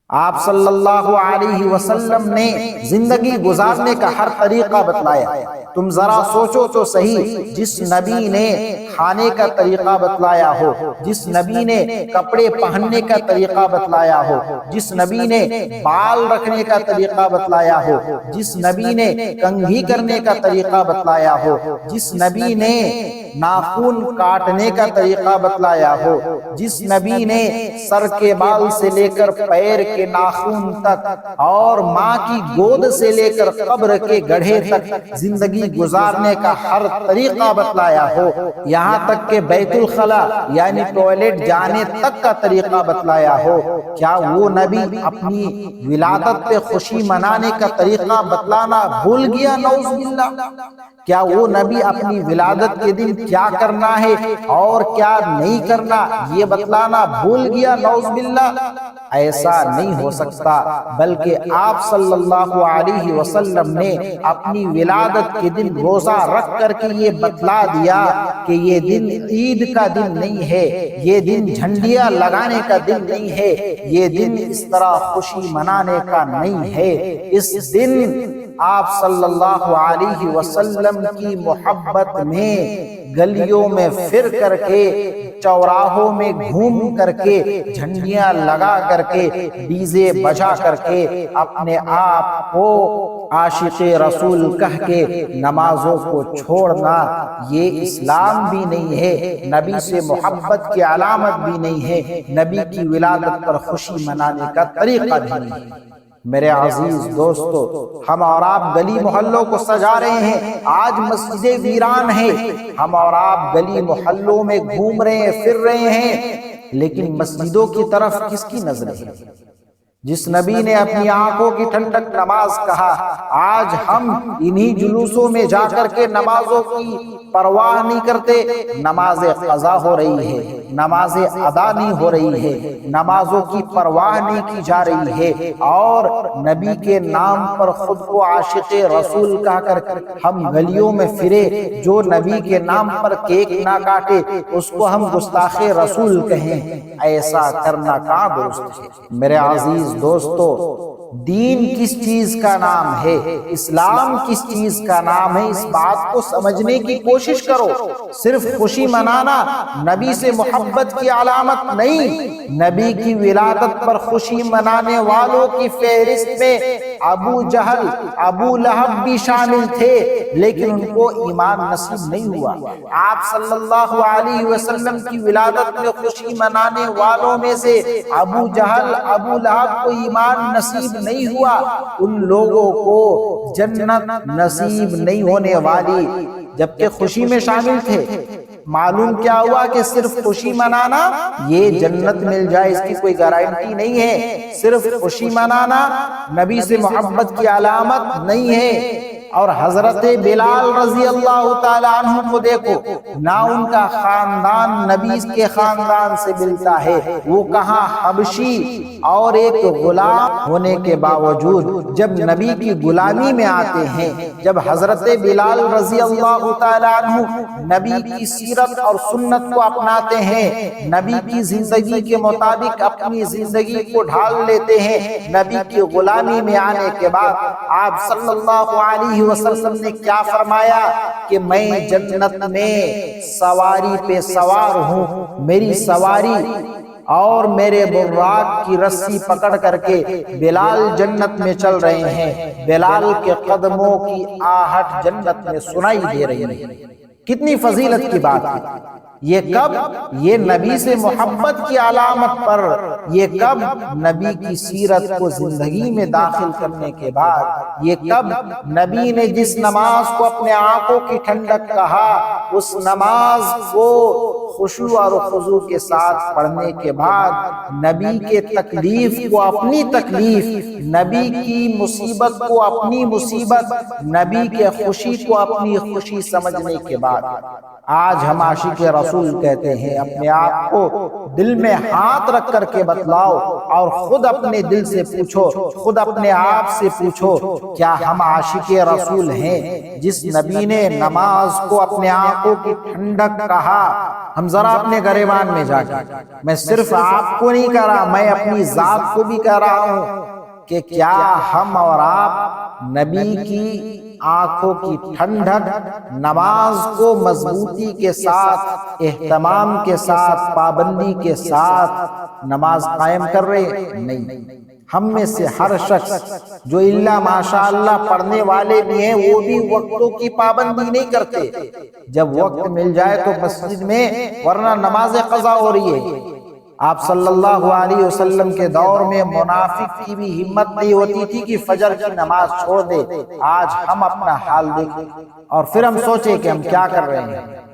آپ صلی اللہ علیہ وسلم نے زندگی گزارنے کا ہر طریقہ بتلایا۔ تم ذرا سوچو تو صحیح، جس نبی نے کھانے کا طریقہ بتلایا ہو، جس نبی نے کپڑے پہننے کا طریقہ بتلایا ہو، جس نبی نے بال رکھنے کا طریقہ بتلایا ہو، جس نبی نے کنگھی کرنے کا طریقہ بتلایا ہو، جس نبی نے ناخن کاٹنے کا طریقہ بتلایا ہو، جس نبی نے سر کے بال سے لے کر پیر کے ناخن تک اور ماں کی گود سے لے کر قبر کے گڑھے تک زندگی گزارنے کا ہر طریقہ بتلایا ہو، یہاں تک کہ بیت الخلا یعنی ٹوائلٹ جانے تک کا طریقہ بتلایا ہو، کیا وہ نبی اپنی ولادت پہ خوشی منانے کا طریقہ بتلانا بھول گیا؟ نعوذ باللہ۔ کیا وہ نبی اپنی ولادت کے دن کیا کرنا ہے اور کیا نہیں کرنا یہ بتلانا بھول گیا؟ نعوذ باللہ۔ ایسا نہیں ہو سکتا، بلکہ آپ صلی اللہ علیہ وسلم نے اپنی ولادت کے دن روزہ رکھ کر کے یہ بتلا دیا کہ یہ دن عید کا دن نہیں ہے، یہ دن جھنڈیاں لگانے کا دن نہیں ہے، یہ دن اس طرح خوشی منانے کا نہیں ہے۔ اس دن آپ صلی اللہ علیہ وسلم کی محبت میں گلیوں میں پھر کر کے، چوراہوں میں گھوم کر کے، جھنڈیاں لگا کر کے، ڈیزے بجا کر کے، اپنے آپ کو عاشق رسول کہہ کے نمازوں کو چھوڑنا یہ اسلام بھی نہیں ہے، نبی سے محبت کی علامت بھی نہیں ہے، نبی کی ولادت پر خوشی منانے کا طریقہ بھی نہیں ہے۔ میرے عزیز دوستو، ہم اور آپ گلی محلوں کو سجا رہے ہیں، آج مسجدیں ویران ہیں، ہم اور آپ گلی محلوں میں گھوم رہے ہیں، پھر رہے ہیں، لیکن مسجدوں کی طرف کس کی نظریں ہیں؟ جس نبی نے اپنی آنکھوں کی ٹھنڈک نماز کہا، آج ہم انہی جلوسوں میں جا کر کے نمازوں کی پرواہ نہیں کرتے، نماز قضا ہو رہی ہے، نماز ادا نہیں ہو رہی ہے، نمازوں کی پرواہ نہیں کی جا رہی ہے، اور نبی کے نام پر خود کو عاشق رسول کہا کر ہم گلیوں میں پھرے، جو نبی کے نام پر کیک نہ کاٹے اس کو ہم گستاخ رسول کہیں، ایسا کرنا کہاں درست ہے؟ میرے عزیز دوستو، دین کس چیز کا نام ہے، اسلام کس چیز کا نام ہے، اس بات کو سمجھنے کی کوشش کرو۔ صرف خوشی منانا نبی سے محبت کی علامت نہیں، نبی کی ولادت پر خوشی منانے والوں کی فہرست میں ابو جہل، ابو لہب بھی شامل تھے، لیکن ان کو ایمان نصیب نہیں ہوا۔ آپ صلی اللہ علیہ وسلم کی ولادت میں خوشی منانے والوں میں سے ابو جہل، ابو لہب کو ایمان نصیب نہیں ہوا، ان لوگوں کو جنت نصیب نہیں ہونے والی، جبکہ خوشی میں شامل تھے۔ معلوم کیا ہوا کہ صرف خوشی منانا یہ جنت مل جائے اس کی کوئی گارنٹی نہیں ہے، صرف خوشی منانا نبی سے محبت کی علامت نہیں ہے۔ اور حضرت بلال رضی اللہ تعالیٰ عنہ کو دیکھو، نہ ان کا خاندان نبی کے خاندان سے ملتا ہے، وہ کہاں حبشی اور ایک غلام ہونے کے باوجود جب نبی کی غلامی میں آتے ہیں، جب حضرت بلال رضی اللہ تعالیٰ عنہ نبی کی سیرت اور سنت کو اپناتے ہیں، نبی کی زندگی کے مطابق اپنی زندگی کو ڈھال لیتے ہیں، نبی کی غلامی میں آنے کے بعد آپ صلی اللہ علیہ وسلم نے کیا فرمایا کہ میں جنت میں سواری پہ سوار ہوں، میری سواری اور میرے براق کی رسی پکڑ کر کے بلال جنت میں چل رہے ہیں، بلال کے قدموں کی آہٹ جنت میں سنائی دے رہی ہے۔ کتنی فضیلت کی بات ہے! یہ کب؟ یہ نبی سے محبت کی علامت پر، یہ کب؟ نبی کی سیرت کو زندگی میں داخل کرنے کے بعد، یہ کب؟ نبی نے جس نماز کو اپنے آنکھوں کی ٹھنڈک کہا، اس نماز کو خشوع اور خضوع کے ساتھ پڑھنے کے بعد، نبی کے تکلیف کو اپنی تکلیف، نبی کی مصیبت کو اپنی مصیبت، نبی کے خوشی کو اپنی خوشی سمجھنے کے بعد، آج ہم عاشق رسول کہتے ہیں۔ اپنے آپ کو دل میں ہاتھ رکھ کر کے بتلاؤ اور خود اپنے دل سے پوچھو، خود اپنے آپ سے پوچھو، کیا ہم عاشق رسول ہیں؟ جس نبی نے نماز کو اپنے آنکھوں کی ٹھنڈک کہا، ہم ذرا اپنے گریبان میں جا کے، میں صرف آپ کو نہیں کہہ رہا، میں اپنی ذات کو بھی کہہ رہا ہوں کہ کیا ہم اور آپ نبی کی آنکھوں کی ٹھنڈک، نماز کو مضبوطی کے ساتھ، اہتمام کے ساتھ، پابندی کے ساتھ نماز قائم کر رہے؟ نہیں۔ ہم میں سے ہر شخص جو الا ماشاءاللہ پڑھنے والے بھی ہیں، وہ بھی وقتوں کی پابندی نہیں کرتے۔ جب وقت مل جائے تو مسجد میں، ورنہ نماز قضا ہو رہی ہے۔ آپ صلی اللہ علیہ وسلم کے دور میں منافق کی بھی ہمت نہیں ہوتی تھی کہ فجر کی نماز چھوڑ دے۔ آج ہم اپنا حال دیکھیں اور پھر ہم سوچیں کہ ہم کیا کر رہے ہیں۔